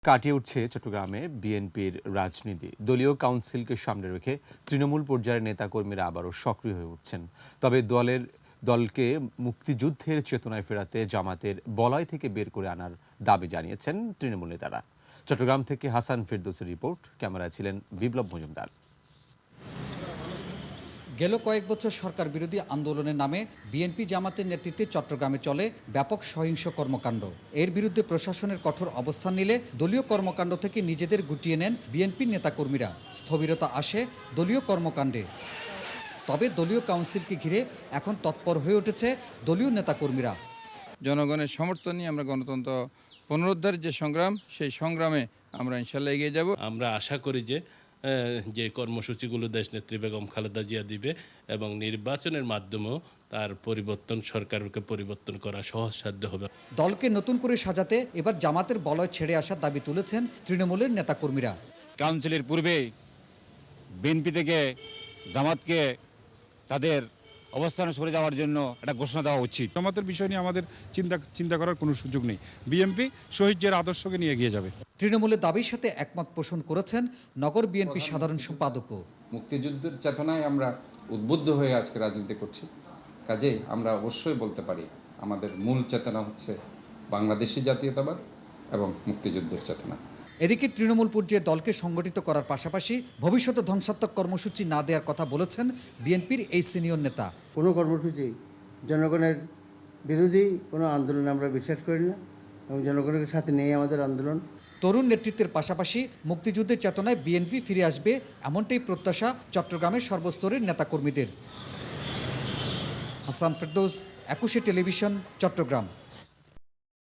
কাটিয়ে উঠছে চট্টগ্রামে বিএনপির রাজনীতি। দলীয় কাউন্সিলকে সামনে রেখে তৃণমূল পর্যায়ের নেতাকর্মীরা আবারও সক্রিয় হয়ে উঠছেন। তবে দলকে মুক্তিযুদ্ধের চেতনায় ফেরাতে জামাতের বলয় থেকে বের করে আনার দাবি জানিয়েছেন তৃণমূল নেতারা। চট্টগ্রাম থেকে হাসান ফেরদৌসের রিপোর্ট, ক্যামেরায় ছিলেন বিপ্লব মজুমদার। গেল কয়েক বছর সরকার বিরোধী আন্দোলনের নামে বিএনপি জামাতের নেতৃত্বে চট্টগ্রামে চলে ব্যাপক সহিংস কর্মকাণ্ড। এর বিরুদ্ধে প্রশাসনের কঠোর অবস্থান নিলে দলীয় কর্মকাণ্ড থেকে নিজেদের গুটিয়ে নেন বিএনপির নেতাকর্মীরা। স্থবিরতা আসে দলীয় কর্মকাণ্ডে। তবে দলীয় কাউন্সিলকে ঘিরে এখন তৎপর হয়ে উঠেছে দলীয় নেতাকর্মীরা। জনগণের সমর্থন নিয়ে আমরা গণতন্ত্র পুনরুদ্ধারের যে সংগ্রাম, সেই সংগ্রামে আমরা ইনশাল্লাহ এগিয়ে যাব। আমরা আশা করি যে কর্মসূচিগুলো দেশনেত্রী বেগম খালেদা জিয়া দিবে এবং নির্বাচনের মাধ্যমেও তার সরকারকে পরিবর্তন করা সহজসাধ্য হবে। দলকে নতুন করে সাজাতে এবার জামাতের বলয় ছেড়ে আসার দাবি তুলেছেন তৃণমূলের নেতাকর্মীরা। কাউন্সিলের পূর্বে বিএনপি থেকে জামাতকে তাদের অবস্থানে সরে যাওয়ার জন্য একটা ঘোষণা দেওয়া উচিত। জামাতের বিষয় নিয়ে আমাদের চিন্তা করার কোনো সুযোগ নেই। বিএনপি শহীদের আদর্শকে নিয়ে এগিয়ে যাবে। তৃণমূলের দাবির সাথে একমত পোষণ করেছেন নগর বিএনপি সাধারণ সম্পাদকও। মুক্তিযুদ্ধের চেতনায় আমরা উদ্বুদ্ধ হয়ে আজকে রাজনীতি করছি। কাজেই আমরা অবশ্যই বলতে পারি আমাদের মূল চেতনা হচ্ছে বাংলাদেশি জাতীয়তাবাদ এবং মুক্তিযুদ্ধের চেতনা। এদিকে তৃণমূল পর্যায়ে দলকে সংগঠিত করার পাশাপাশি ভবিষ্যতে ধ্বংসাত্মক কর্মসূচি না দেওয়ার কথা বলেছেন বিএনপির এই সিনিয়র নেতা। কোনো কর্মসূচি জনগণের বিরোধী কোনো আন্দোলন আমরা বিশ্বাস করি না এবং জনগণের সাথে নিয়ে আমাদের আন্দোলন। তরুণ নেতৃত্বের পাশাপাশি মুক্তিযুদ্ধের চেতনায় বিএনপি ফিরে আসবে, এমনটাই প্রত্যাশা চট্টগ্রামের সর্বস্তরের নেতাকর্মীদের। হাসান ফেরদৌস, 21 টেলিভিশন, চট্টগ্রাম।